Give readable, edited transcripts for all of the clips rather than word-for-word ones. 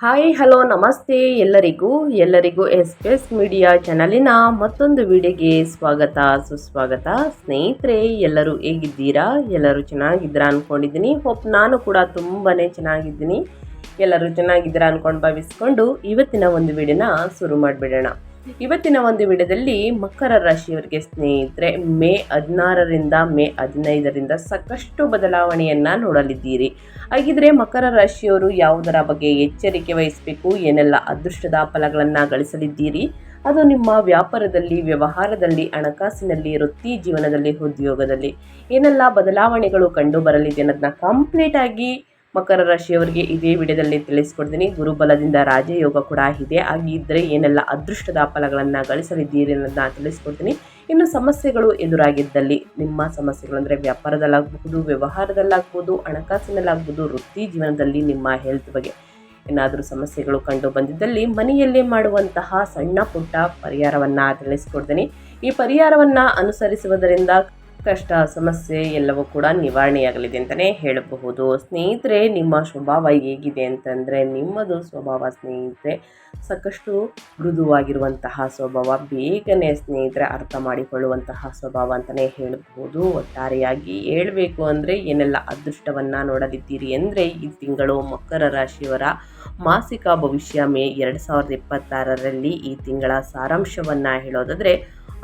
Hi hello ನಮಸ್ತೆ ಎಲ್ಲರಿಗೂ S media ಚಾನಲಿನ ಮತ್ತೊಂದು ವಿಡಿಯೋಗೆ ಸ್ವಾಗತ ಸುಸ್ವಾಗತ. ಸ್ನೇಹಿತರೆ, ಎಲ್ಲರೂ ಹೇಗಿದ್ದೀರಾ? ಎಲ್ಲರೂ ಚೆನ್ನಾಗಿದ್ದೀರಾ ಅಂದ್ಕೊಂಡಿದ್ದೀನಿ. ನಾನು ಕೂಡ ತುಂಬಾ ಚೆನ್ನಾಗಿದ್ದೀನಿ. ಎಲ್ಲರೂ ಚೆನ್ನಾಗಿದ್ದೀರಾ ಅಂದ್ಕೊಂಡು ಭಾವಿಸ್ಕೊಂಡು ಇವತ್ತಿನ ಒಂದು ವಿಡಿಯೋನ ಶುರು ಮಾಡಿಬಿಡೋಣ. ಇವತ್ತಿನ ಒಂದು ವಿಡಿಯೋದಲ್ಲಿ ಮಕರ ರಾಶಿಯವರಿಗೆ ಸ್ನೇಹಿತರೆ ಮೇ 16ರಿಂದ ಮೇ 15ರಿಂದ ಸಾಕಷ್ಟು ಬದಲಾವಣೆಯನ್ನು ನೋಡಲಿದ್ದೀರಿ. ಹಾಗಿದ್ರೆ ಮಕರ ರಾಶಿಯವರು ಯಾವುದರ ಬಗ್ಗೆ ಎಚ್ಚರಿಕೆ ವಹಿಸಬೇಕು, ಏನೆಲ್ಲ ಅದೃಷ್ಟದ ಫಲಗಳನ್ನು ಗಳಿಸಲಿದ್ದೀರಿ, ಅದು ನಿಮ್ಮ ವ್ಯಾಪಾರದಲ್ಲಿ, ವ್ಯವಹಾರದಲ್ಲಿ, ಹಣಕಾಸಿನಲ್ಲಿ, ವೃತ್ತಿ ಜೀವನದಲ್ಲಿ, ಉದ್ಯೋಗದಲ್ಲಿ ಏನೆಲ್ಲ ಬದಲಾವಣೆಗಳು ಕಂಡು ಬರಲಿದೆ ಅನ್ನೋದನ್ನ ಕಂಪ್ಲೀಟ್ ಆಗಿ ಮಕರ ರಾಶಿಯವರಿಗೆ ಇದೇ ವಿಡಿಯೋದಲ್ಲಿ ತಿಳಿಸ್ಕೊಡ್ತೀನಿ. ಗುರುಬಲದಿಂದ ರಾಜಯೋಗ ಕೂಡ ಇದೆ. ಹಾಗಿದ್ದರೆ ಏನೆಲ್ಲ ಅದೃಷ್ಟದ ಫಲಗಳನ್ನು ಗಳಿಸಲಿದ್ದೀರಿ ಅನ್ನೋದನ್ನ ತಿಳಿಸ್ಕೊಡ್ತೀನಿ. ಇನ್ನು ಸಮಸ್ಯೆಗಳು ಎದುರಾಗಿದ್ದಲ್ಲಿ, ನಿಮ್ಮ ಸಮಸ್ಯೆಗಳು ಅಂದರೆ ವ್ಯಾಪಾರದಲ್ಲಾಗಬಹುದು, ವ್ಯವಹಾರದಲ್ಲಾಗ್ಬೋದು, ಹಣಕಾಸಿನಲ್ಲಾಗ್ಬೋದು, ವೃತ್ತಿ ಜೀವನದಲ್ಲಿ ನಿಮ್ಮ ಹೆಲ್ತ್ ಬಗ್ಗೆ ಏನಾದರೂ ಸಮಸ್ಯೆಗಳು ಕಂಡು ಬಂದಿದ್ದಲ್ಲಿ ಮನೆಯಲ್ಲೇ ಮಾಡುವಂತಹ ಸಣ್ಣ ಪುಟ್ಟ ಪರಿಹಾರವನ್ನು ತಿಳಿಸ್ಕೊಡ್ತೀನಿ. ಈ ಪರಿಹಾರವನ್ನು ಅನುಸರಿಸುವುದರಿಂದ ಕಷ್ಟ ಸಮಸ್ಯೆ ಎಲ್ಲವೂ ಕೂಡ ನಿವಾರಣೆಯಾಗಲಿದೆ ಅಂತಲೇ ಹೇಳಬಹುದು. ಸ್ನೇಹಿತರೆ, ನಿಮ್ಮ ಸ್ವಭಾವ ಹೇಗಿದೆ ಅಂತಂದರೆ, ನಿಮ್ಮದು ಸ್ವಭಾವ ಸ್ನೇಹಿತರೆ ಸಾಕಷ್ಟು ಮೃದುವಾಗಿರುವಂತಹ ಸ್ವಭಾವ, ಬೇಗನೆ ಸ್ನೇಹಿತರೆ ಅರ್ಥ ಮಾಡಿಕೊಳ್ಳುವಂತಹ ಸ್ವಭಾವ ಅಂತಲೇ ಹೇಳಬಹುದು. ಒಟ್ಟಾರೆಯಾಗಿ ಹೇಳಬೇಕು ಅಂದರೆ ಏನೆಲ್ಲ ಅದೃಷ್ಟವನ್ನು ನೋಡಲಿದ್ದೀರಿ ಅಂದರೆ, ಈ ತಿಂಗಳು ಮಕರ ರಾಶಿಯವರ ಮಾಸಿಕ ಭವಿಷ್ಯ ಮೇ 2026ರಲ್ಲಿ ಈ ತಿಂಗಳ ಸಾರಾಂಶವನ್ನು ಹೇಳೋದಾದರೆ,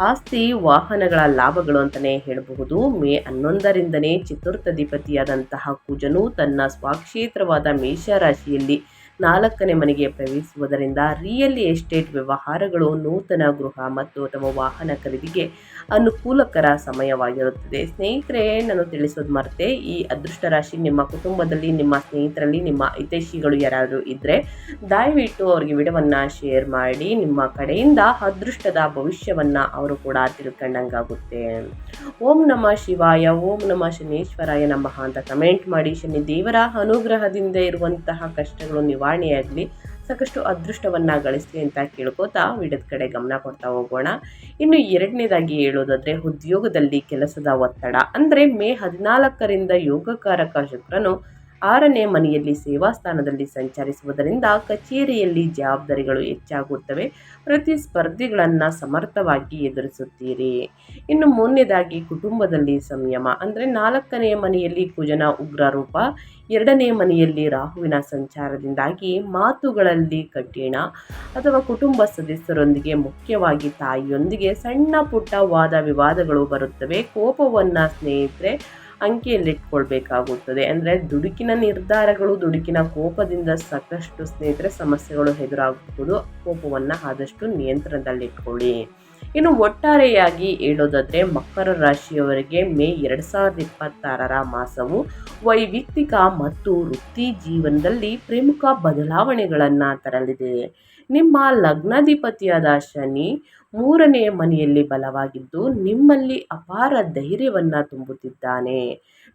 ಆಸ್ತಿ ವಾಹನಗಳ ಲಾಭಗಳು ಅಂತಲೇ ಹೇಳಬಹುದು. ಮೇ 11ರಿಂದನೇ ಚತುರ್ಥಾಧಿಪತಿಯಾದಂತಹ ಕುಜನು ತನ್ನ ಸ್ವಕ್ಷೇತ್ರವಾದ ಮೇಷರಾಶಿಯಲ್ಲಿ 4ನೇ ಮನೆಗೆ ಪ್ರವೇಶಿಸುವುದರಿಂದ ರಿಯಲ್ ಎಸ್ಟೇಟ್ ವ್ಯವಹಾರಗಳು, ನೂತನ ಗೃಹ ಮತ್ತು ಅಥವಾ ವಾಹನ ಖರೀದಿಗೆ ಅನುಕೂಲಕರ ಸಮಯವಾಗಿರುತ್ತದೆ. ಸ್ನೇಹಿತರೆ, ನಾನು ತಿಳಿಸೋದು ಮರೆತೆ, ಈ ಅದೃಷ್ಟ ರಾಶಿ ನಿಮ್ಮ ಕುಟುಂಬದಲ್ಲಿ, ನಿಮ್ಮ ಸ್ನೇಹಿತರಲ್ಲಿ, ನಿಮ್ಮ ಹಿತೈಷಿಗಳು ಯಾರಾದರೂ ಇದ್ದರೆ ದಯವಿಟ್ಟು ಅವರಿಗೆ ವಿಡಿಯೋವನ್ನು ಶೇರ್ ಮಾಡಿ. ನಿಮ್ಮ ಕಡೆಯಿಂದ ಅದೃಷ್ಟದ ಭವಿಷ್ಯವನ್ನು ಅವರು ಕೂಡ ತಿಳ್ಕೊಂಡಂಗಾಗುತ್ತೆ. ಓಂ ನಮಃ ಶಿವಾಯ, ಓಂ ನಮಃ ಶನೇಶ್ವರಾಯ ನಮಃ ಅಂತ ಕಮೆಂಟ್ ಮಾಡಿ. ಶನಿ ದೇವರ ಅನುಗ್ರಹದಿಂದ ಇರುವಂತಹ ಕಷ್ಟಗಳು ನಿವಾರಣೆಯಾಗಲಿ, ಸಾಕಷ್ಟು ಅದೃಷ್ಟವನ್ನು ಗಳಿಸಲಿ ಅಂತ ಕೇಳ್ಕೋತಾ ವಿಡಿಯೋದ ಕಡೆ ಗಮನ ಕೊಡ್ತಾ ಹೋಗೋಣ. ಇನ್ನು ಎರಡನೇದಾಗಿ ಹೇಳೋದಾದರೆ, ಉದ್ಯೋಗದಲ್ಲಿ ಕೆಲಸದ ಒತ್ತಡ ಅಂದರೆ ಮೇ 14ರಿಂದ ಯೋಗಕಾರಕ ಶುಕ್ರನು 6ನೇ ಮನೆಯಲ್ಲಿ ಸೇವಾ ಸ್ಥಾನದಲ್ಲಿ ಸಂಚರಿಸುವುದರಿಂದ ಕಚೇರಿಯಲ್ಲಿ ಜವಾಬ್ದಾರಿಗಳು ಹೆಚ್ಚಾಗುತ್ತವೆ. ಪ್ರತಿಸ್ಪರ್ಧಿಗಳನ್ನು ಸಮರ್ಥವಾಗಿ ಎದುರಿಸುತ್ತೀರಿ. ಇನ್ನು ಮೂರನೇದಾಗಿ ಕುಟುಂಬದಲ್ಲಿ ಸಂಯಮ ಅಂದರೆ 4ನೇ ಮನೆಯಲ್ಲಿ ಕುಜನ ಉಗ್ರ ರೂಪ, 2ನೇ ಮನೆಯಲ್ಲಿ ರಾಹುವಿನ ಸಂಚಾರದಿಂದಾಗಿ ಮಾತುಗಳಲ್ಲಿ ಕಠಿಣ ಅಥವಾ ಕುಟುಂಬ ಸದಸ್ಯರೊಂದಿಗೆ, ಮುಖ್ಯವಾಗಿ ತಾಯಿಯೊಂದಿಗೆ ಸಣ್ಣ ಪುಟ್ಟ ವಾದ ವಿವಾದಗಳು ಬರುತ್ತವೆ. ಕೋಪವನ್ನು ಸ್ನೇಹಿತರೆ ಅಂಕಿಯಲ್ಲಿಟ್ಕೊಳ್ಬೇಕಾಗುತ್ತದೆ. ಅಂದರೆ ದುಡುಕಿನ ನಿರ್ಧಾರಗಳು, ದುಡುಕಿನ ಕೋಪದಿಂದ ಸಾಕಷ್ಟು ಸ್ನೇಹಿತರೆ ಸಮಸ್ಯೆಗಳು ಎದುರಾಗಬಹುದು. ಕೋಪವನ್ನು ಆದಷ್ಟು ನಿಯಂತ್ರಣದಲ್ಲಿಟ್ಕೊಳ್ಳಿ. ಇನ್ನು ಒಟ್ಟಾರೆಯಾಗಿ ಹೇಳೋದಾದರೆ, ಮಕರ ರಾಶಿಯವರಿಗೆ ಮೇ 2026ರ ಮಾಸವು ವೈಯಕ್ತಿಕ ಮತ್ತು ವೃತ್ತಿ ಜೀವನದಲ್ಲಿ ಪ್ರಮುಖ ಬದಲಾವಣೆಗಳನ್ನು ತರಲಿದೆ. ನಿಮ್ಮ ಲಗ್ನಾಧಿಪತಿಯಾದ ಶನಿ 3ನೇ ಮನೆಯಲ್ಲಿ ಬಲವಾಗಿದ್ದು ನಿಮ್ಮಲ್ಲಿ ಅಪಾರ ಧೈರ್ಯವನ್ನು ತುಂಬುತ್ತಿದ್ದಾನೆ.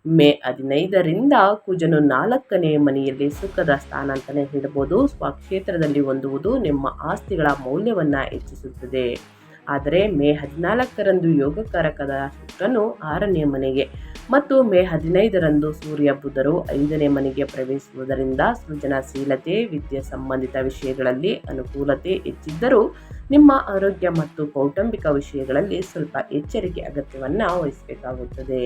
ಮೇ 15ರಿಂದ ಕುಜನು 4ನೇ ಮನೆಯಲ್ಲಿ ಸುಖದ ಸ್ಥಾನ ಅಂತಲೇ ಹೇಳ್ಬೋದು. ಸ್ವಕ್ಷೇತ್ರದಲ್ಲಿ ಹೊಂದುವುದು ನಿಮ್ಮ ಆಸ್ತಿಗಳ ಮೌಲ್ಯವನ್ನು ಹೆಚ್ಚಿಸುತ್ತದೆ. ಆದರೆ ಮೇ 14ರಂದು ಯೋಗಕಾರಕದ ಶುಕ್ರನು 6ನೇ ಮನೆಗೆ ಮತ್ತು ಮೇ 15ರಂದು ಸೂರ್ಯ ಬುಧರು 5ನೇ ಮನೆಗೆ ಪ್ರವೇಶಿಸುವುದರಿಂದ ಸೃಜನಶೀಲತೆ, ವಿದ್ಯೆ ಸಂಬಂಧಿತ ವಿಷಯಗಳಲ್ಲಿ ಅನುಕೂಲತೆ ಹೆಚ್ಚಿದ್ದರೂ ನಿಮ್ಮ ಆರೋಗ್ಯ ಮತ್ತು ಕೌಟುಂಬಿಕ ವಿಷಯಗಳಲ್ಲಿ ಸ್ವಲ್ಪ ಎಚ್ಚರಿಕೆ ಅಗತ್ಯವನ್ನು ವಹಿಸಬೇಕಾಗುತ್ತದೆ.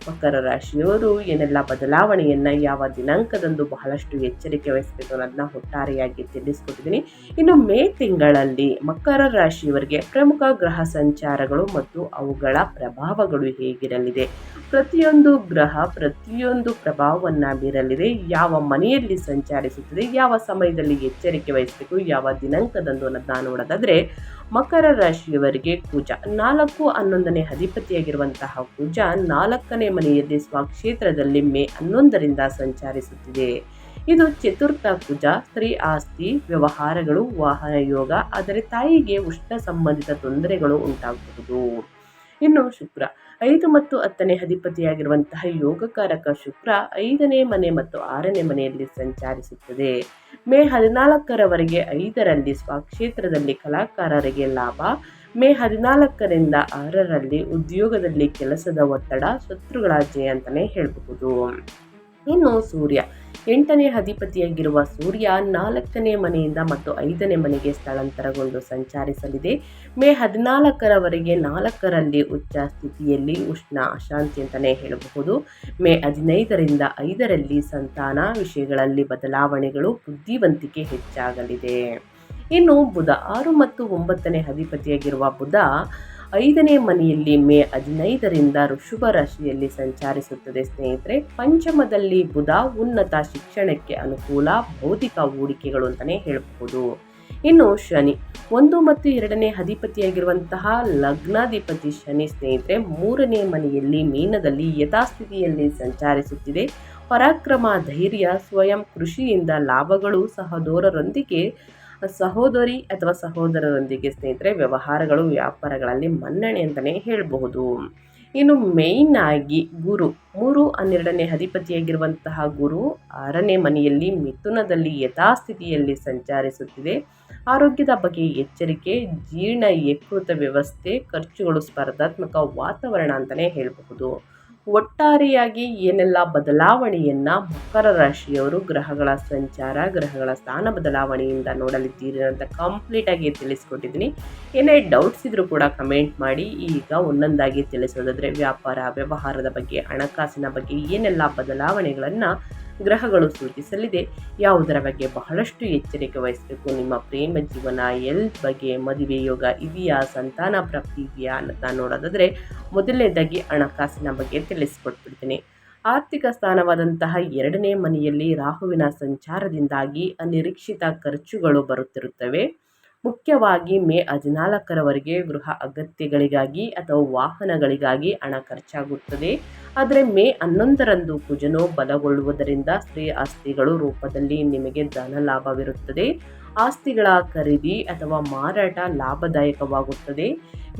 ಮಕರ ರಾಶಿಯವರು ಏನೆಲ್ಲ ಬದಲಾವಣೆಯನ್ನು ಯಾವ ದಿನಾಂಕದಂದು ಬಹಳಷ್ಟು ಎಚ್ಚರಿಕೆ ವಹಿಸಬೇಕು ಅನ್ನೋದನ್ನ ಒಟ್ಟಾರೆಯಾಗಿ ತಿಳಿಸ್ಕೊಟ್ಟಿದ್ದೀನಿ. ಇನ್ನು ಮೇ ತಿಂಗಳಲ್ಲಿ ಮಕರ ರಾಶಿಯವರಿಗೆ ಪ್ರಮುಖ ಗ್ರಹ ಸಂಚಾರಗಳು ಮತ್ತು ಅವುಗಳ ಪ್ರಭಾವಗಳು ಹೇಗಿರಲಿದೆ, ಪ್ರತಿಯೊಂದು ಗ್ರಹ ಪ್ರತಿಯೊಂದು ಪ್ರಭಾವವನ್ನು ಬೀರಲಿದೆ, ಯಾವ ಮನೆಯಲ್ಲಿ ಸಂಚರಿಸುತ್ತದೆ, ಯಾವ ಸಮಯದಲ್ಲಿ ಎಚ್ಚರಿಕೆ ವಹಿಸಬೇಕು, ಯಾವ ದಿನಾಂಕದಂದು ಅನ್ನೋದನ್ನ ನೋಡೋದಾದರೆ, ಮಕರ ರಾಶಿಯವರಿಗೆ ಕುಜ 4-11ನೇ ಅಧಿಪತಿಯಾಗಿರುವಂತಹ ಕುಜ 4ನೇ ಮನೆಯಲ್ಲಿ ಸ್ವಕ್ಷೇತ್ರದಲ್ಲಿ ಮೇ 11ರಿಂದ ಸಂಚರಿಸುತ್ತಿದೆ. ಇದು ಚತುರ್ಥ ಕುಜ, ಸ್ತ್ರೀ ಆಸ್ತಿ ವ್ಯವಹಾರಗಳು, ವಾಹನ ಯೋಗ, ಆದರೆ ತಾಯಿಗೆ ಉಷ್ಣ ಸಂಬಂಧಿತ ತೊಂದರೆಗಳು ಉಂಟಾಗಬಹುದು. ಇನ್ನು ಶುಕ್ರ 5 ಮತ್ತು 10ನೇ ಅಧಿಪತಿಯಾಗಿರುವಂತಹ ಯೋಗಕಾರಕ ಶುಕ್ರ 5ನೇ ಮನೆ ಮತ್ತು 6ನೇ ಮನೆಯಲ್ಲಿ ಸಂಚರಿಸುತ್ತದೆ. ಮೇ 14ರವರೆಗೆ 5ರಲ್ಲಿ ಸ್ವಕ್ಷೇತ್ರದಲ್ಲಿ ಕಲಾಕಾರರಿಗೆ ಲಾಭ, ಮೇ 14ರಿಂದ 6ರಲ್ಲಿ ಉದ್ಯೋಗದಲ್ಲಿ ಕೆಲಸದ ಒತ್ತಡ, ಶತ್ರುಗಳ ಜಯ ಅಂತಲೇ ಹೇಳಬಹುದು. ಇನ್ನು ಸೂರ್ಯ 8ನೇ ಅಧಿಪತಿಯಾಗಿರುವ ಸೂರ್ಯ 4ನೇ ಮನೆಯಿಂದ ಮತ್ತು 5ನೇ ಮನೆಗೆ ಸ್ಥಳಾಂತರಗೊಂಡು ಸಂಚರಿಸಲಿದೆ. ಮೇ 14ರವರೆಗೆ 4ರಲ್ಲಿ ಉಚ್ಚ ಸ್ಥಿತಿಯಲ್ಲಿ ಉಷ್ಣ ಅಶಾಂತಿ ಅಂತಲೇ ಹೇಳಬಹುದು. ಮೇ 15ರಿಂದ 5ರಲ್ಲಿ ಸಂತಾನ ವಿಷಯಗಳಲ್ಲಿ ಬದಲಾವಣೆಗಳು, ಬುದ್ಧಿವಂತಿಕೆ ಹೆಚ್ಚಾಗಲಿದೆ. ಇನ್ನು ಬುಧ 6 ಮತ್ತು 9ನೇ ಅಧಿಪತಿಯಾಗಿರುವ ಬುಧ 5ನೇ ಮನೆಯಲ್ಲಿ ಮೇ 15ರಿಂದ ಋಷಭ ರಾಶಿಯಲ್ಲಿ ಸಂಚರಿಸುತ್ತದೆ ಸ್ನೇಹಿತರೆ. ಪಂಚಮದಲ್ಲಿ ಬುಧ ಉನ್ನತ ಶಿಕ್ಷಣಕ್ಕೆ ಅನುಕೂಲ, ಬೌದ್ಧಿಕ ಹೂಡಿಕೆಗಳು ಅಂತಲೇ ಹೇಳಬಹುದು. ಇನ್ನು ಶನಿ 1 ಮತ್ತು 2ನೇ ಅಧಿಪತಿಯಾಗಿರುವಂತಹ ಲಗ್ನಾಧಿಪತಿ ಶನಿ ಸ್ನೇಹಿತರೆ 3ನೇ ಮನೆಯಲ್ಲಿ ಮೀನದಲ್ಲಿ ಯಥಾಸ್ಥಿತಿಯಲ್ಲಿ ಸಂಚರಿಸುತ್ತಿದೆ. ಪರಾಕ್ರಮ, ಧೈರ್ಯ, ಸ್ವಯಂ ಕೃಷಿಯಿಂದ ಲಾಭಗಳು, ಸಹೋದರಿ ಅಥವಾ ಸಹೋದರರೊಂದಿಗೆ ಸ್ನೇಹಿತರೆ ವ್ಯವಹಾರಗಳು, ವ್ಯಾಪಾರಗಳಲ್ಲಿ ಮನ್ನಣೆ ಅಂತಲೇ ಹೇಳಬಹುದು. ಇನ್ನು ಮೇಯ್ನ್ ಆಗಿ ಗುರು 3, 12ನೇ ಅಧಿಪತಿಯಾಗಿರುವಂತಹ ಗುರು 6ನೇ ಮನೆಯಲ್ಲಿ ಮಿಥುನದಲ್ಲಿ ಯಥಾಸ್ಥಿತಿಯಲ್ಲಿ ಸಂಚರಿಸುತ್ತಿದೆ. ಆರೋಗ್ಯದ ಬಗ್ಗೆ ಎಚ್ಚರಿಕೆ, ಜೀರ್ಣ ಯಕೃತ ವ್ಯವಸ್ಥೆ, ಖರ್ಚುಗಳು, ಸ್ಪರ್ಧಾತ್ಮಕ ವಾತಾವರಣ ಅಂತಲೇ ಹೇಳಬಹುದು. ಒಟ್ಟಾರೆಯಾಗಿ ಏನೆಲ್ಲ ಬದಲಾವಣೆಯನ್ನ ಮಕರ ರಾಶಿಯವರು ಗ್ರಹಗಳ ಸಂಚಾರ, ಗ್ರಹಗಳ ಸ್ಥಾನ ಬದಲಾವಣೆಯಿಂದ ನೋಡಲಿದ್ದೀರಿ ಅಂತ ಕಂಪ್ಲೀಟ್ ಆಗಿ ತಿಳಿಸ್ಕೊಟ್ಟಿದ್ದೀನಿ. ಏನೇ ಡೌಟ್ಸ್ ಇದ್ರೂ ಕೂಡ ಕಮೆಂಟ್ ಮಾಡಿ. ಈಗ ಒಂದೊಂದಾಗಿ ತಿಳಿಸೋದಾದ್ರೆ ವ್ಯಾಪಾರ, ವ್ಯವಹಾರದ ಬಗ್ಗೆ, ಹಣಕಾಸಿನ ಬಗ್ಗೆ ಏನೆಲ್ಲ ಬದಲಾವಣೆಗಳನ್ನು ಗ್ರಹಗಳು ಸೂಚಿಸಲಿದೆ, ಯಾವುದರ ಬಗ್ಗೆ ಬಹಳಷ್ಟು ಎಚ್ಚರಿಕೆ ವಹಿಸಬೇಕು, ನಿಮ್ಮ ಪ್ರೇಮ ಜೀವನ, ಹೆಲ್ತ್ ಬಗ್ಗೆ, ಮದುವೆ ಯೋಗ ಇದೆಯಾ, ಸಂತಾನ ಪ್ರಾಪ್ತಿ ಇದೆಯಾ ಅಂತ ನೋಡೋದಾದರೆ ಮೊದಲನೇದಾಗಿ ಹಣಕಾಸಿನ ಬಗ್ಗೆ ತಿಳಿಸ್ಕೊಟ್ಬಿಡ್ತೀನಿ. ಆರ್ಥಿಕ ಸ್ಥಾನವಾದಂತಹ 2ನೇ ಮನೆಯಲ್ಲಿ ರಾಹುವಿನ ಸಂಚಾರದಿಂದಾಗಿ ಅನಿರೀಕ್ಷಿತ ಖರ್ಚುಗಳು ಬರುತ್ತಿರುತ್ತವೆ. ಮುಖ್ಯವಾಗಿ ಮೇ 14ರವರೆಗೆ ಗೃಹ ಅಗತ್ಯಗಳಿಗಾಗಿ ಅಥವಾ ವಾಹನಗಳಿಗಾಗಿ ಹಣ ಖರ್ಚಾಗುತ್ತದೆ. ಆದರೆ ಮೇ 11ರಂದು ಕುಜನು ಬಲಗೊಳ್ಳುವುದರಿಂದ ಸ್ತ್ರೀ ಆಸ್ತಿಗಳು ರೂಪದಲ್ಲಿ ನಿಮಗೆ ಧನ ಲಾಭವಿರುತ್ತದೆ. ಆಸ್ತಿಗಳ ಖರೀದಿ ಅಥವಾ ಮಾರಾಟ ಲಾಭದಾಯಕವಾಗುತ್ತದೆ.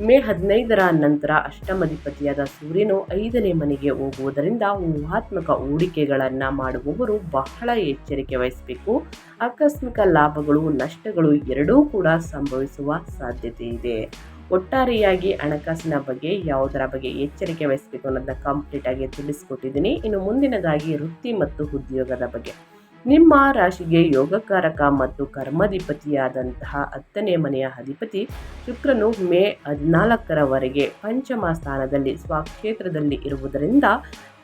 ಮೇ 15ರ ನಂತರ ಅಷ್ಟಮಾಧಿಪತಿಯಾದ ಸೂರ್ಯನು 5ನೇ ಮನೆಗೆ ಹೋಗುವುದರಿಂದ ಊಹಾತ್ಮಕ ಹೂಡಿಕೆಗಳನ್ನು ಮಾಡುವವರು ಬಹಳ ಎಚ್ಚರಿಕೆ ವಹಿಸಬೇಕು. ಆಕಸ್ಮಿಕ ಲಾಭಗಳು, ನಷ್ಟಗಳು ಎರಡೂ ಕೂಡ ಸಂಭವಿಸುವ ಸಾಧ್ಯತೆ ಇದೆ. ಒಟ್ಟಾರೆಯಾಗಿ ಹಣಕಾಸಿನ ಬಗ್ಗೆ ಯಾವುದರ ಬಗ್ಗೆ ಎಚ್ಚರಿಕೆ ವಹಿಸಬೇಕು ಅನ್ನೋದನ್ನ ಕಂಪ್ಲೀಟ್ ಆಗಿ ತಿಳಿಸ್ಕೊಟ್ಟಿದ್ದೀನಿ. ಇನ್ನು ಮುಂದಿನದಾಗಿ ವೃತ್ತಿ ಮತ್ತು ಉದ್ಯೋಗದ ಬಗ್ಗೆ. ನಿಮ್ಮ ರಾಶಿಗೆ ಯೋಗಕಾರಕ ಮತ್ತು ಕರ್ಮಾಧಿಪತಿಯಾದಂತಹ 10ನೇ ಮನೆಯ ಅಧಿಪತಿ ಶುಕ್ರನು ಮೇ 14ರವರೆಗೆ ಪಂಚಮ ಸ್ಥಾನದಲ್ಲಿ ಸ್ವಕ್ಷೇತ್ರದಲ್ಲಿ ಇರುವುದರಿಂದ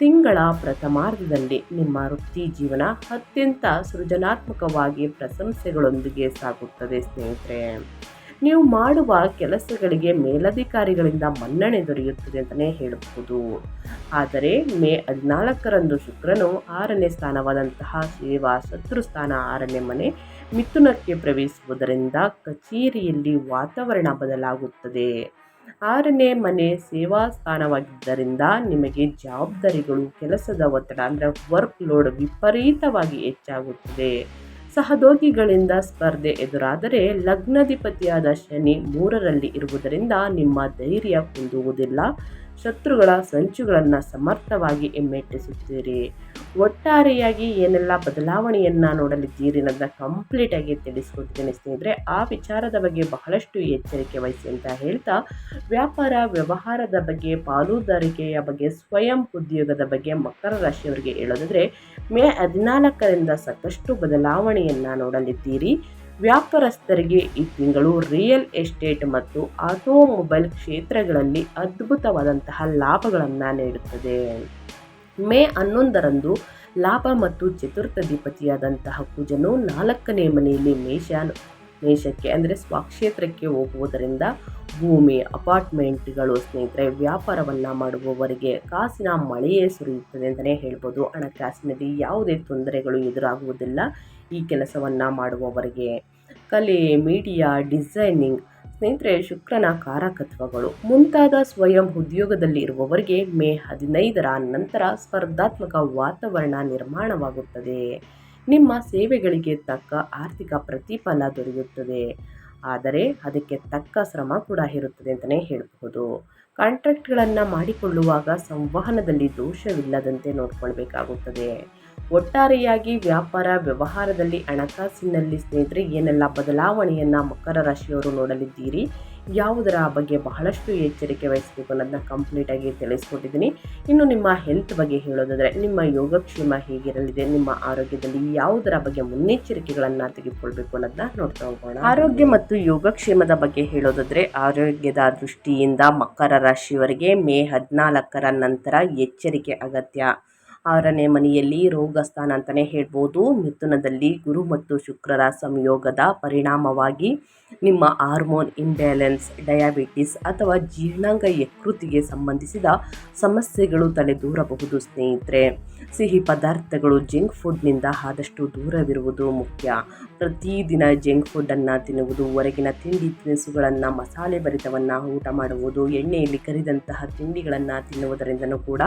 ತಿಂಗಳ ಪ್ರಥಮಾರ್ಧದಲ್ಲಿ ನಿಮ್ಮ ವೃತ್ತಿ ಜೀವನ ಅತ್ಯಂತ ಸೃಜನಾತ್ಮಕವಾಗಿ ಪ್ರಶಂಸೆಗಳೊಂದಿಗೆ ಸಾಗುತ್ತದೆ ಸ್ನೇಹಿತರೆ. ನೀವು ಮಾಡುವ ಕೆಲಸಗಳಿಗೆ ಮೇಲಧಿಕಾರಿಗಳಿಂದ ಮನ್ನಣೆ ದೊರೆಯುತ್ತದೆ ಅಂತಲೇ ಹೇಳಬಹುದು. ಆದರೆ ಮೇ 14ರಂದು ಶುಕ್ರನು 6ನೇ ಸ್ಥಾನವಾದಂತಹ ಸೇವಾ ಶತ್ರು ಸ್ಥಾನ 6ನೇ ಮನೆ ಮಿಥುನಕ್ಕೆ ಪ್ರವೇಶಿಸುವುದರಿಂದ ಕಚೇರಿಯಲ್ಲಿ ವಾತಾವರಣ ಬದಲಾಗುತ್ತದೆ. 6ನೇ ಮನೆ ಸೇವಾ ಸ್ಥಾನವಾಗಿದ್ದರಿಂದ ನಿಮಗೆ ಜವಾಬ್ದಾರಿಗಳು, ಕೆಲಸದ ಒತ್ತಡ ಅಂದರೆ ವರ್ಕ್ ಲೋಡ್ ವಿಪರೀತವಾಗಿ ಹೆಚ್ಚಾಗುತ್ತದೆ. ಸಹೋದ್ಯೋಗಿಗಳಿಂದ ಸ್ಪರ್ಧೆ ಎದುರಾದರೆ ಲಗ್ನಾಧಿಪತಿಯಾದ ಶನಿ 3ರಲ್ಲಿ ಇರುವುದರಿಂದ ನಿಮ್ಮ ಧೈರ್ಯ ಕುಂದುವುದಿಲ್ಲ. ಶತ್ರುಗಳ ಸಂಚುಗಳನ್ನು ಸಮರ್ಥವಾಗಿ ಹಿಮ್ಮೆಟ್ಟಿಸುತ್ತೀರಿ. ಒಟ್ಟಾರೆಯಾಗಿ ಏನೆಲ್ಲ ಬದಲಾವಣೆಯನ್ನು ನೋಡಲಿದ್ದೀರಿ ಅನ್ನೋದನ್ನ ಕಂಪ್ಲೀಟ್ ಆಗಿ ತಿಳಿಸ್ಕೊಡ್ತೀನಿ ಸ್ನೇಹಿತರೆ. ಆ ವಿಚಾರದ ಬಗ್ಗೆ ಬಹಳಷ್ಟು ಎಚ್ಚರಿಕೆ ವಹಿಸಿ ಅಂತ ಹೇಳ್ತಾ, ವ್ಯಾಪಾರ ವ್ಯವಹಾರದ ಬಗ್ಗೆ, ಪಾಲುದಾರಿಕೆಯ ಬಗ್ಗೆ, ಸ್ವಯಂ ಉದ್ಯೋಗದ ಬಗ್ಗೆ ಮಕರ ರಾಶಿಯವರಿಗೆ ಹೇಳೋದಾದರೆ ಮೇ 14ರಿಂದ ಸಾಕಷ್ಟು ಬದಲಾವಣೆಯನ್ನು ನೋಡಲಿದ್ದೀರಿ. ವ್ಯಾಪಾರಸ್ಥರಿಗೆ ಈ ತಿಂಗಳು ರಿಯಲ್ ಎಸ್ಟೇಟ್ ಮತ್ತು ಆಟೋಮೊಬೈಲ್ ಕ್ಷೇತ್ರಗಳಲ್ಲಿ ಅದ್ಭುತವಾದಂತಹ ಲಾಭಗಳನ್ನು ನೀಡುತ್ತದೆ. ಮೇ 11ರಂದು ಲಾಭ ಮತ್ತು ಚತುರ್ಥಾಧಿಪತಿಯಾದಂತಹ ಕುಜನು 4ನೇ ಮನೆಯಲ್ಲಿ ಮೇಷಕ್ಕೆ ಅಂದರೆ ಸ್ವಕ್ಷೇತ್ರಕ್ಕೆ ಹೋಗುವುದರಿಂದ ಭೂಮಿ, ಅಪಾರ್ಟ್ಮೆಂಟ್ಗಳು ಸ್ನೇಹಿತರೆ, ವ್ಯಾಪಾರವನ್ನು ಮಾಡುವವರಿಗೆ ಕಾಸಿನ ಮಳೆಯೇ ಸುರಿಯುತ್ತದೆ ಅಂತಲೇ ಹೇಳ್ಬೋದು. ಹಣಕಾಸಿನಲ್ಲಿ ಯಾವುದೇ ತೊಂದರೆಗಳು ಎದುರಾಗುವುದಿಲ್ಲ ಈ ಕೆಲಸವನ್ನು ಮಾಡುವವರಿಗೆ. ಕಲೆ, ಮೀಡಿಯಾ, ಡಿಸೈನಿಂಗ್ ಸ್ನೇಹಿತರೆ, ಶುಕ್ರನ ಕಾರಕತ್ವಗಳು ಮುಂತಾದ ಸ್ವಯಂ ಉದ್ಯೋಗದಲ್ಲಿ ಇರುವವರಿಗೆ ಮೇ 15ರ ನಂತರ ಸ್ಪರ್ಧಾತ್ಮಕ ವಾತಾವರಣ ನಿರ್ಮಾಣವಾಗುತ್ತದೆ. ನಿಮ್ಮ ಸೇವೆಗಳಿಗೆ ತಕ್ಕ ಆರ್ಥಿಕ ಪ್ರತಿಫಲ ದೊರೆಯುತ್ತದೆ. ಆದರೆ ಅದಕ್ಕೆ ತಕ್ಕ ಶ್ರಮ ಕೂಡ ಇರುತ್ತದೆ ಅಂತಲೇ ಹೇಳಬಹುದು. ಕಾಂಟ್ರಾಕ್ಟ್ಗಳನ್ನು ಮಾಡಿಕೊಳ್ಳುವಾಗ ಸಂವಹನದಲ್ಲಿ ದೋಷವಿಲ್ಲದಂತೆ ನೋಡಿಕೊಳ್ಬೇಕಾಗುತ್ತದೆ. ಒಟ್ಟಾರೆಯಾಗಿ ವ್ಯಾಪಾರ ವ್ಯವಹಾರದಲ್ಲಿ ಹಣಕಾಸಿನಲ್ಲಿ ಸ್ನೇಹಿತರೆ ಏನೆಲ್ಲ ಬದಲಾವಣೆಯನ್ನು ಮಕರ ರಾಶಿಯವರು ನೋಡಲಿದ್ದೀರಿ, ಯಾವುದರ ಬಗ್ಗೆ ಬಹಳಷ್ಟು ಎಚ್ಚರಿಕೆ ವಹಿಸಬೇಕು ಅನ್ನೋದನ್ನ ಕಂಪ್ಲೀಟಾಗಿ ತಿಳಿಸ್ಕೊಟ್ಟಿದ್ದೀನಿ. ಇನ್ನು ನಿಮ್ಮ ಹೆಲ್ತ್ ಬಗ್ಗೆ ಹೇಳೋದಾದರೆ ನಿಮ್ಮ ಯೋಗಕ್ಷೇಮ ಹೇಗಿರಲಿದೆ, ನಿಮ್ಮ ಆರೋಗ್ಯದಲ್ಲಿ ಯಾವುದರ ಬಗ್ಗೆ ಮುನ್ನೆಚ್ಚರಿಕೆಗಳನ್ನು ತೆಗೆದುಕೊಳ್ಬೇಕು ಅನ್ನೋದನ್ನ ನೋಡ್ತಾ ಹೋಗೋಣ. ಆರೋಗ್ಯ ಮತ್ತು ಯೋಗಕ್ಷೇಮದ ಬಗ್ಗೆ ಹೇಳೋದಾದರೆ ಆರೋಗ್ಯದ ದೃಷ್ಟಿಯಿಂದ ಮಕರ ರಾಶಿಯವರಿಗೆ ಮೇ 14ರ ನಂತರ ಎಚ್ಚರಿಕೆ ಅಗತ್ಯ. 6ನೇ ಮನೆಯಲ್ಲಿ ರೋಗ ಸ್ಥಾನ ಅಂತಲೇ ಹೇಳ್ಬೋದು. ಮಿಥುನದಲ್ಲಿ ಗುರು ಮತ್ತು ಶುಕ್ರರ ಸಂಯೋಗದ ಪರಿಣಾಮವಾಗಿ ನಿಮ್ಮ ಹಾರ್ಮೋನ್ ಇಂಬ್ಯಾಲೆನ್ಸ್, ಡಯಾಬಿಟಿಸ್ ಅಥವಾ ಜೀರ್ಣಾಂಗ ಯಕೃತಿಗೆ ಸಂಬಂಧಿಸಿದ ಸಮಸ್ಯೆಗಳು ತಲೆದೂರಬಹುದು ಸ್ನೇಹಿತರೆ. ಸಿಹಿ ಪದಾರ್ಥಗಳು, ಜಂಕ್ ಫುಡ್ನಿಂದ ಆದಷ್ಟು ದೂರವಿರುವುದು ಮುಖ್ಯ. ಪ್ರತಿದಿನ ಜಂಕ್ ಫುಡ್ಡನ್ನು ತಿನ್ನುವುದು, ಹೊರಗಿನ ತಿಂಡಿ ತಿನಿಸುಗಳನ್ನು, ಮಸಾಲೆ ಭರಿತವನ್ನು ಊಟ ಮಾಡುವುದು, ಎಣ್ಣೆಯಲ್ಲಿ ಕರಿದಂತಹ ತಿಂಡಿಗಳನ್ನು ತಿನ್ನುವುದರಿಂದನೂ ಕೂಡ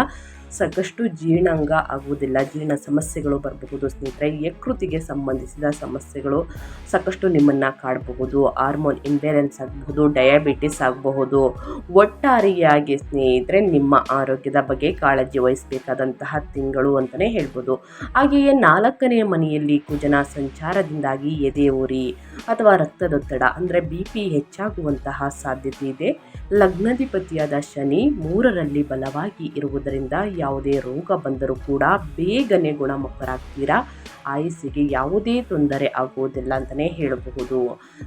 ಸಾಕಷ್ಟು ಜೀರ್ಣಾಂಗ ಆಗುವುದಿಲ್ಲ, ಜೀರ್ಣ ಸಮಸ್ಯೆಗಳು ಬರಬಹುದು ಸ್ನೇಹಿತರೆ. ಯಕೃತಿಗೆ ಸಂಬಂಧಿಸಿದ ಸಮಸ್ಯೆಗಳು ಸಾಕಷ್ಟು ನಿಮ್ಮನ್ನು ಕಾಡಬಹುದು. ಹಾರ್ಮೋನ್ ಇಂಬ್ಯಾಲೆನ್ಸ್ ಆಗಬಹುದು, ಡಯಾಬಿಟಿಸ್ ಆಗಬಹುದು. ಒಟ್ಟಾರೆಯಾಗಿ ಸ್ನೇಹಿತರೆ ನಿಮ್ಮ ಆರೋಗ್ಯದ ಬಗ್ಗೆ ಕಾಳಜಿ ವಹಿಸಬೇಕಾದಂತಹ ತಿಂಗಳು ಅಂತಲೇ ಹೇಳ್ಬೋದು. ಹಾಗೆಯೇ 4ನೇ ಮನೆಯಲ್ಲಿ ಕುಜನ ಸಂಚಾರದಿಂದಾಗಿ ಎದೆ ಉರಿ ಅಥವಾ ರಕ್ತದೊತ್ತಡ ಅಂದರೆ BP ಹೆಚ್ಚಾಗುವಂತಹ ಸಾಧ್ಯತೆ ಇದೆ. ಲಗ್ನಾಧಿಪತಿಯಾದ ಶನಿ 3ರಲ್ಲಿ ಬಲವಾಗಿ ಇರುವುದರಿಂದ ಯಾವುದೇ ರೋಗ ಬಂದರೂ ಕೂಡ ಬೇಗನೆ ಗುಣಮುಖರಾಗ್ತೀರಾ. ಆಯುಸ್ಸಿಗೆ ಯಾವುದೇ ತೊಂದರೆ ಆಗುವುದಿಲ್ಲ ಅಂತಲೇ ಹೇಳಬಹುದು.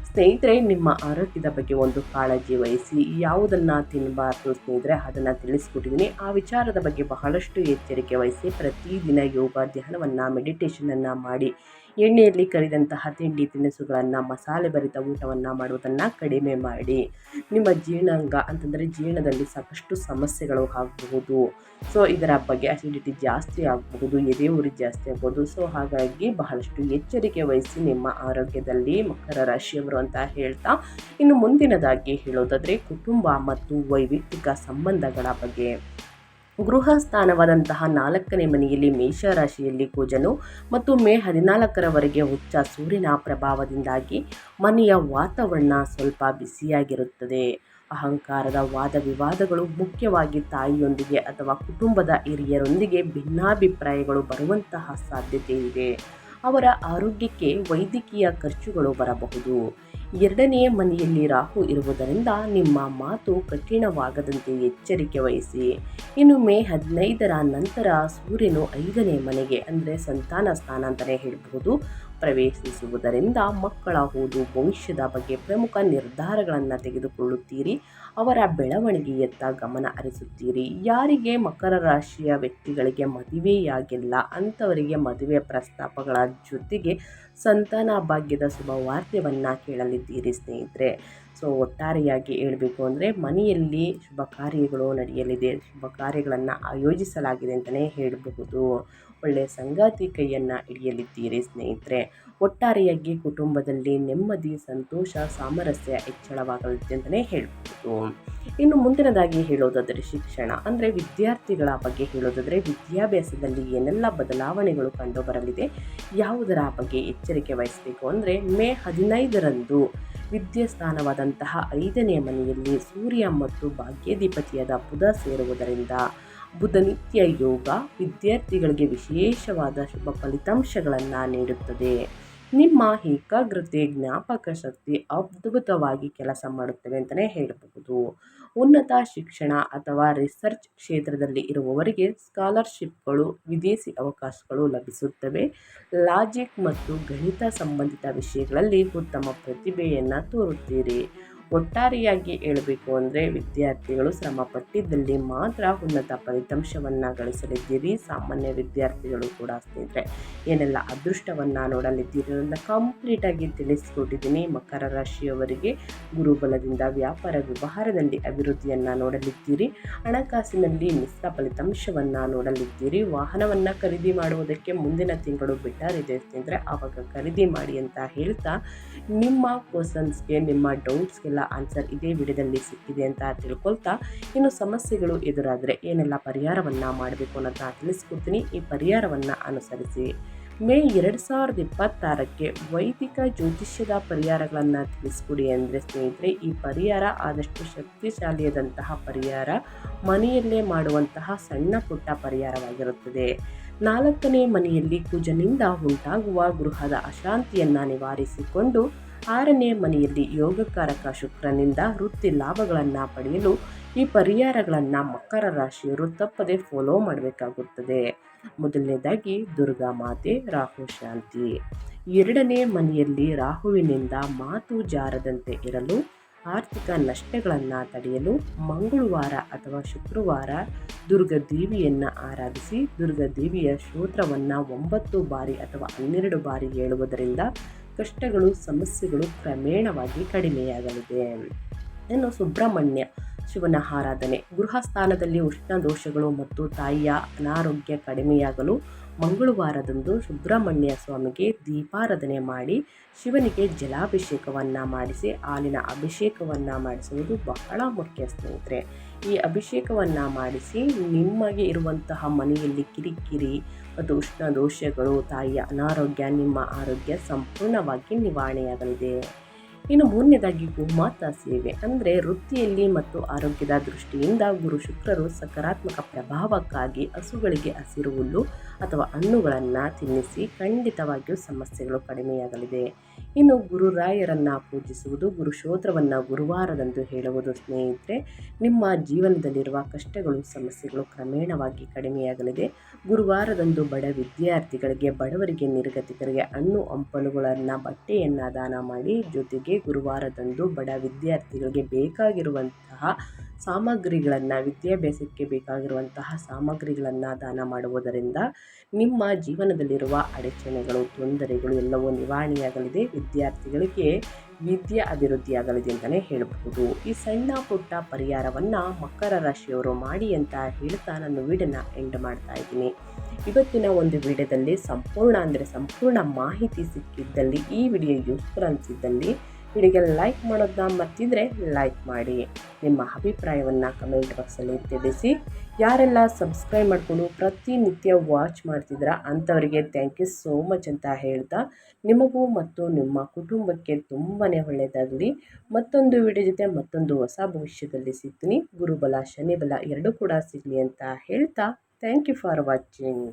ಸ್ನೇಹಿತರೆ, ನಿಮ್ಮ ಆರೋಗ್ಯದ ಬಗ್ಗೆ ಒಂದು ಕಾಳಜಿ ವಹಿಸಿ. ಯಾವುದನ್ನು ತಿನ್ನಬಾರ್ದು ಸ್ನೇಹಿತರೆ ಅದನ್ನು ತಿಳಿಸ್ಕೊಟ್ಟಿದ್ದೀನಿ. ಆ ವಿಚಾರದ ಬಗ್ಗೆ ಬಹಳಷ್ಟು ಎಚ್ಚರಿಕೆ ವಹಿಸಿ. ಪ್ರತಿದಿನ ಯೋಗ, ಧ್ಯಾನವನ್ನು, ಮೆಡಿಟೇಷನನ್ನು ಮಾಡಿ. ಎಣ್ಣೆಯಲ್ಲಿ ಕರಿದಂತಹ ತಿಂಡಿ ತಿನಿಸುಗಳನ್ನು, ಮಸಾಲೆ ಭರಿತ ಊಟವನ್ನು ಮಾಡುವುದನ್ನು ಕಡಿಮೆ ಮಾಡಿ. ನಿಮ್ಮ ಜೀರ್ಣಾಂಗ ಅಂತಂದರೆ ಜೀರ್ಣದಲ್ಲಿ ಸಾಕಷ್ಟು ಸಮಸ್ಯೆಗಳು ಆಗಬಹುದು. ಸೊ ಇದರ ಬಗ್ಗೆ ಅಸಿಡಿಟಿ ಜಾಸ್ತಿ ಆಗಬಹುದು, ಎದೆ ಉರಿ ಜಾಸ್ತಿ ಆಗ್ಬೋದು. ಸೊ ಹಾಗಾಗಿ ಬಹಳಷ್ಟು ಎಚ್ಚರಿಕೆ ವಹಿಸಿ ನಿಮ್ಮ ಆರೋಗ್ಯದಲ್ಲಿ ಮಕರ ರಾಶಿಯವರು ಅಂತ ಹೇಳ್ತಾ, ಇನ್ನು ಮುಂದಿನದಾಗಿ ಹೇಳೋದಾದರೆ ಕುಟುಂಬ ಮತ್ತು ವೈಯಕ್ತಿಕ ಸಂಬಂಧಗಳ ಬಗ್ಗೆ. ಗೃಹ ಸ್ಥಾನವಾದಂತಹ 4ನೇ ಮನೆಯಲ್ಲಿ ಮೇಷರಾಶಿಯಲ್ಲಿ ಕುಜನು ಮತ್ತು ಮೇ 14ರವರೆಗೆ ಉಚ್ಚ ಸೂರ್ಯನ ಪ್ರಭಾವದಿಂದಾಗಿ ಮನೆಯ ವಾತಾವರಣ ಸ್ವಲ್ಪ ಬಿಸಿಯಾಗಿರುತ್ತದೆ. ಅಹಂಕಾರದ ವಾದ ವಿವಾದಗಳು, ಮುಖ್ಯವಾಗಿ ತಾಯಿಯೊಂದಿಗೆ ಅಥವಾ ಕುಟುಂಬದ ಹಿರಿಯರೊಂದಿಗೆ ಭಿನ್ನಾಭಿಪ್ರಾಯಗಳು ಬರುವಂತಹ ಸಾಧ್ಯತೆ ಇದೆ. ಅವರ ಆರೋಗ್ಯಕ್ಕೆ ವೈದ್ಯಕೀಯ ಖರ್ಚುಗಳು ಬರಬಹುದು. 2ನೇ ಮನೆಯಲ್ಲಿ ರಾಹು ಇರುವುದರಿಂದ ನಿಮ್ಮ ಮಾತು ಕಠಿಣವಾಗದಂತೆ ಎಚ್ಚರಿಕೆ ವಹಿಸಿ. ಇನ್ನು ಮೇ 15ರ ನಂತರ ಸೂರ್ಯನು 5ನೇ ಮನೆಗೆ ಅಂದರೆ ಸಂತಾನ ಸ್ಥಾನ ಅಂತಲೇ ಹೇಳಬಹುದು ಪ್ರವೇಶಿಸುವುದರಿಂದ ಮಕ್ಕಳ ಓದು, ಭವಿಷ್ಯದ ಬಗ್ಗೆ ಪ್ರಮುಖ ನಿರ್ಧಾರಗಳನ್ನು ತೆಗೆದುಕೊಳ್ಳುತ್ತೀರಿ. ಅವರ ಬೆಳವಣಿಗೆಯತ್ತ ಗಮನ ಹರಿಸುತ್ತೀರಿ. ಯಾರಿಗೆ ಮಕರ ರಾಶಿಯ ವ್ಯಕ್ತಿಗಳಿಗೆ ಮದುವೆಯಾಗಿಲ್ಲ ಅಂಥವರಿಗೆ ಮದುವೆ ಪ್ರಸ್ತಾಪಗಳ ಜೊತೆಗೆ ಸಂತಾನ ಭಾಗ್ಯದ ಶುಭವಾರ್ತೆಯನ್ನು ಕೇಳಲಿದ್ದೀರಿ ಸ್ನೇಹಿತರೆ. ಸೊ ಒಟ್ಟಾರೆಯಾಗಿ ಹೇಳಬೇಕು ಅಂದರೆ ಮನೆಯಲ್ಲಿ ಶುಭ ಕಾರ್ಯಗಳು ನಡೆಯಲಿದೆ, ಶುಭ ಕಾರ್ಯಗಳನ್ನು ಆಯೋಜಿಸಲಾಗಿದೆ ಅಂತಲೇ ಹೇಳಬಹುದು. ಒಳ್ಳೆಯ ಸಂಗಾತಿ ಕೈಯನ್ನು ಹಿಡಿಯಲಿದ್ದೀರಿ ಸ್ನೇಹಿತರೆ. ಒಟ್ಟಾರೆಯಾಗಿ ಕುಟುಂಬದಲ್ಲಿ ನೆಮ್ಮದಿ, ಸಂತೋಷ, ಸಾಮರಸ್ಯ ಹೆಚ್ಚಳವಾಗಲಿದೆ ಅಂತಲೇ ಹೇಳ್ಬೋದು. ಇನ್ನು ಮುಂದಿನದಾಗಿ ಹೇಳೋದಾದರೆ ಶಿಕ್ಷಣ ಅಂದರೆ ವಿದ್ಯಾರ್ಥಿಗಳ ಬಗ್ಗೆ ಹೇಳೋದಾದರೆ ವಿದ್ಯಾಭ್ಯಾಸದಲ್ಲಿ ಏನೆಲ್ಲ ಬದಲಾವಣೆಗಳು ಕಂಡುಬರಲಿದೆ, ಯಾವುದರ ಬಗ್ಗೆ ಎಚ್ಚರಿಕೆ ವಹಿಸಬೇಕು ಅಂದರೆ ಮೇ 15ರಂದು ವಿದ್ಯಾಸ್ಥಾನವಾದಂತಹ 5ನೇ ಮನೆಯಲ್ಲಿ ಸೂರ್ಯ ಮತ್ತು ಭಾಗ್ಯಾಧಿಪತಿಯಾದ ಬುಧ ಸೇರುವುದರಿಂದ ಬುಧನಿತ್ಯ ಯೋಗ ವಿದ್ಯಾರ್ಥಿಗಳಿಗೆ ವಿಶೇಷವಾದ ಶುಭ ಫಲಿತಾಂಶಗಳನ್ನು ನೀಡುತ್ತದೆ. ನಿಮ್ಮ ಏಕಾಗ್ರತೆ, ಜ್ಞಾಪಕ ಶಕ್ತಿ ಅದ್ಭುತವಾಗಿ ಕೆಲಸ ಮಾಡುತ್ತವೆ ಅಂತಲೇ ಹೇಳಬಹುದು. ಉನ್ನತ ಶಿಕ್ಷಣ ಅಥವಾ ರಿಸರ್ಚ್ ಕ್ಷೇತ್ರದಲ್ಲಿ ಇರುವವರಿಗೆ ಸ್ಕಾಲರ್ಶಿಪ್ಗಳು, ವಿದೇಶಿ ಅವಕಾಶಗಳು ಲಭಿಸುತ್ತವೆ. ಲಾಜಿಕ್ ಮತ್ತು ಗಣಿತ ಸಂಬಂಧಿತ ವಿಷಯಗಳಲ್ಲಿ ಉತ್ತಮ ಪ್ರತಿಭೆಯನ್ನು ತೋರುತ್ತೀರಿ. ಒಟ್ಟಾರೆಯಾಗಿ ಹೇಳಬೇಕು ಅಂದರೆ ವಿದ್ಯಾರ್ಥಿಗಳು ಶ್ರಮ ಪಟ್ಟಿದ್ದಲ್ಲಿ ಮಾತ್ರ ಉನ್ನತ ಫಲಿತಾಂಶವನ್ನು ಗಳಿಸಲಿದ್ದೀರಿ. ಸಾಮಾನ್ಯ ವಿದ್ಯಾರ್ಥಿಗಳು ಕೂಡ ಸ್ನೇಹಿತರೆ ಏನೆಲ್ಲ ಅದೃಷ್ಟವನ್ನು ನೋಡಲಿದ್ದೀರಿ ಅನ್ನೋದನ್ನ ಕಂಪ್ಲೀಟಾಗಿ ತಿಳಿಸ್ಕೊಟ್ಟಿದ್ದೀನಿ. ಮಕರ ರಾಶಿಯವರಿಗೆ ಗುರುಬಲದಿಂದ ವ್ಯಾಪಾರ ವ್ಯವಹಾರದಲ್ಲಿ ಅಭಿವೃದ್ಧಿಯನ್ನು ನೋಡಲಿದ್ದೀರಿ. ಹಣಕಾಸಿನಲ್ಲಿ ಮಿಶ್ರ ಫಲಿತಾಂಶವನ್ನು ನೋಡಲಿದ್ದೀರಿ. ವಾಹನವನ್ನು ಖರೀದಿ ಮಾಡುವುದಕ್ಕೆ ಮುಂದಿನ ತಿಂಗಳು ಬೆಟರ್ ಇದೆ ಸ್ನೇಹಿತರೆ, ಆವಾಗ ಖರೀದಿ ಮಾಡಿ ಅಂತ ಹೇಳ್ತಾ ನಿಮ್ಮ ಕ್ವಶನ್ಸ್ಗೆ, ನಿಮ್ಮ ಡೌಟ್ಸ್ಗೆಲ್ಲ ಆನ್ಸರ್ ಇದೇ ವಿಡಿಯೋದಲ್ಲಿ ಸಿಕ್ಕಿದೆ ಅಂತ ತಿಳ್ಕೊಳ್ತಾ, ಇನ್ನು ಸಮಸ್ಯೆಗಳು ಎದುರಾದರೆ ಏನೆಲ್ಲ ಪರಿಹಾರವನ್ನು ಮಾಡಬೇಕು ಅನ್ನೋದನ್ನ ತಿಳಿಸ್ಕೊಡ್ತೀನಿ. ಈ ಪರಿಹಾರವನ್ನು ಅನುಸರಿಸಿ. ಮೇ 2026ಕ್ಕೆ ವೈದಿಕ ಜ್ಯೋತಿಷ್ಯದ ಪರಿಹಾರಗಳನ್ನು ತಿಳಿಸ್ಕೊಡಿ ಅಂದರೆ ಸ್ನೇಹಿತರೆ ಈ ಪರಿಹಾರ ಆದಷ್ಟು ಶಕ್ತಿಶಾಲಿಯಾದಂತಹ ಪರಿಹಾರ, ಮನೆಯಲ್ಲೇ ಮಾಡುವಂತಹ ಸಣ್ಣ ಪುಟ್ಟ ಪರಿಹಾರವಾಗಿರುತ್ತದೆ. 4ನೇ ಮನೆಯಲ್ಲಿ ಕುಜನಿಂದ ಉಂಟಾಗುವ ಗೃಹದ ಅಶಾಂತಿಯನ್ನು ನಿವಾರಿಸಿಕೊಂಡು 6ನೇ ಮನೆಯಲ್ಲಿ ಯೋಗಕಾರಕ ಶುಕ್ರನಿಂದ ವೃತ್ತಿ ಲಾಭಗಳನ್ನು ಪಡೆಯಲು ಈ ಪರಿಹಾರಗಳನ್ನು ಮಕರ ರಾಶಿಯವರು ತಪ್ಪದೆ ಫಾಲೋ ಮಾಡಬೇಕಾಗುತ್ತದೆ. ಮೊದಲನೇದಾಗಿ ದುರ್ಗಾ ಮಾತೆ ರಾಹು ಶಾಂತಿ. 2ನೇ ಮನೆಯಲ್ಲಿ ರಾಹುವಿನಿಂದ ಮಾತು ಜಾರದಂತೆ ಇರಲು, ಆರ್ಥಿಕ ನಷ್ಟಗಳನ್ನು ತಡೆಯಲು ಮಂಗಳವಾರ ಅಥವಾ ಶುಕ್ರವಾರ ದುರ್ಗಾದೇವಿಯನ್ನು ಆರಾಧಿಸಿ ದುರ್ಗಾದೇವಿಯ ಸ್ತೋತ್ರವನ್ನು 9 ಬಾರಿ ಅಥವಾ 12 ಬಾರಿ ಹೇಳುವುದರಿಂದ ಕಷ್ಟಗಳು ಸಮಸ್ಯೆಗಳು ಕ್ರಮೇಣವಾಗಿ ಕಡಿಮೆಯಾಗಲಿದೆ. ಇನ್ನು ಸುಬ್ರಹ್ಮಣ್ಯ ಶಿವನ ಆರಾಧನೆ. ಗೃಹ ಸ್ಥಾನದಲ್ಲಿ ಉಷ್ಣ ದೋಷಗಳು ಮತ್ತು ತಾಯಿಯ ಅನಾರೋಗ್ಯ ಕಡಿಮೆಯಾಗಲು ಮಂಗಳವಾರದಂದು ಸುಬ್ರಹ್ಮಣ್ಯ ಸ್ವಾಮಿಗೆ ದೀಪಾರಾಧನೆ ಮಾಡಿ ಶಿವನಿಗೆ ಜಲಾಭಿಷೇಕವನ್ನು ಮಾಡಿಸಿ ಹಾಲಿನ ಅಭಿಷೇಕವನ್ನು ಮಾಡಿಸುವುದು ಬಹಳ ಮುಖ್ಯ ಸ್ನೇಹಿತರೆ. ಈ ಅಭಿಷೇಕವನ್ನು ಮಾಡಿಸಿ ನಿಮಗೆ ಇರುವಂತಹ ಮನೆಯಲ್ಲಿ ಕಿರಿಕಿರಿ ಮತ್ತು ಉಷ್ಣ ದೋಷಗಳು, ತಾಯಿಯ ಅನಾರೋಗ್ಯ, ನಿಮ್ಮ ಆರೋಗ್ಯ ಸಂಪೂರ್ಣವಾಗಿ ನಿವಾರಣೆಯಾಗಲಿದೆ. ಇನ್ನು 3ನೇದಾಗಿ ಗೋಮಾತಾ ಸೇವೆ. ಅಂದರೆ ವೃತ್ತಿಯಲ್ಲಿ ಮತ್ತು ಆರೋಗ್ಯದ ದೃಷ್ಟಿಯಿಂದ ಗುರು ಶುಕ್ರರು ಸಕಾರಾತ್ಮಕ ಪ್ರಭಾವಕ್ಕಾಗಿ ಹಸುಗಳಿಗೆ ಹಸಿರು ಹುಲ್ಲು ಅಥವಾ ಹಣ್ಣುಗಳನ್ನು ತಿನ್ನಿಸಿ ಖಂಡಿತವಾಗಿಯೂ ಸಮಸ್ಯೆಗಳು ಕಡಿಮೆಯಾಗಲಿದೆ. ಇನ್ನು ಗುರುರಾಯರನ್ನು ಪೂಜಿಸುವುದು, ಗುರು ಸ್ತೋತ್ರವನ್ನು ಗುರುವಾರದಂದು ಹೇಳುವುದು ಸ್ನೇಹಿತರೆ, ನಿಮ್ಮ ಜೀವನದಲ್ಲಿರುವ ಕಷ್ಟಗಳು ಸಮಸ್ಯೆಗಳು ಕ್ರಮೇಣವಾಗಿ ಕಡಿಮೆಯಾಗಲಿದೆ. ಗುರುವಾರದಂದು ಬಡ ವಿದ್ಯಾರ್ಥಿಗಳಿಗೆ, ಬಡವರಿಗೆ, ನಿರ್ಗತಿಕರಿಗೆ ಹಣ್ಣು ಹಂಪಲುಗಳನ್ನು, ಬಟ್ಟೆಯನ್ನು ದಾನ ಮಾಡಿ, ಜೊತೆಗೆ ಗುರುವಾರದಂದು ಬಡ ವಿದ್ಯಾರ್ಥಿಗಳಿಗೆ ಬೇಕಾಗಿರುವಂತಹ ಸಾಮಗ್ರಿಗಳನ್ನು, ವಿದ್ಯಾಭ್ಯಾಸಕ್ಕೆ ಬೇಕಾಗಿರುವಂತಹ ಸಾಮಗ್ರಿಗಳನ್ನು ದಾನ ಮಾಡುವುದರಿಂದ ನಿಮ್ಮ ಜೀವನದಲ್ಲಿರುವ ಅಡಚಣೆಗಳು, ತೊಂದರೆಗಳು ಎಲ್ಲವೂ ನಿವಾರಣೆಯಾಗಲಿದೆ. ವಿದ್ಯಾರ್ಥಿಗಳಿಗೆ ವಿದ್ಯೆ ಅಭಿವೃದ್ಧಿಯಾಗಲಿದೆ ಅಂತಲೇ ಹೇಳಬಹುದು. ಈ ಸಣ್ಣ ಪುಟ್ಟ ಪರಿಹಾರವನ್ನು ಮಕರ ರಾಶಿಯವರು ಮಾಡಿ ಅಂತ ಹೇಳ್ತಾ ನಾನು ವಿಡಿಯೋನ ಎಂಡ್ ಮಾಡ್ತಾ ಇದ್ದೀನಿ. ಇವತ್ತಿನ ಒಂದು ವಿಡಿಯೋದಲ್ಲಿ ಸಂಪೂರ್ಣ ಮಾಹಿತಿ ಸಿಕ್ಕಿದ್ದಲ್ಲಿ, ಈ ವಿಡಿಯೋ ಯೂಸ್ಫುಲ್ ಅನಿಸಿದ್ದಲ್ಲಿ ವಿಡಿಯೋಗೆ ಲೈಕ್ ಮಾಡೋದನ್ನ ಮರ್ತಿದ್ರೆ ಲೈಕ್ ಮಾಡಿ. ನಿಮ್ಮ ಅಭಿಪ್ರಾಯವನ್ನು ಕಮೆಂಟ್ ಬಾಕ್ಸಲ್ಲಿ ತಿಳಿಸಿ. ಯಾರೆಲ್ಲ ಸಬ್ಸ್ಕ್ರೈಬ್ ಮಾಡಿಕೊಂಡು ಪ್ರತಿನಿತ್ಯ ವಾಚ್ ಮಾಡ್ತಿದ್ರ ಅಂಥವರಿಗೆ ಥ್ಯಾಂಕ್ ಯು ಸೋ ಮಚ್ ಅಂತ ಹೇಳ್ತಾ, ನಿಮಗೂ ಮತ್ತು ನಿಮ್ಮ ಕುಟುಂಬಕ್ಕೆ ತುಂಬಾ ಒಳ್ಳೆಯದಾಗಲಿ. ಮತ್ತೊಂದು ವಿಡಿಯೋ ಜೊತೆ ಮತ್ತೊಂದು ಹೊಸ ಭವಿಷ್ಯದಲ್ಲಿ ಸಿಗ್ತೀನಿ. ಗುರುಬಲ ಶನಿಬಲ ಎರಡೂ ಕೂಡ ಸಿಗಲಿ ಅಂತ ಹೇಳ್ತಾ ಥ್ಯಾಂಕ್ ಯು ಫಾರ್ ವಾಚಿಂಗ್.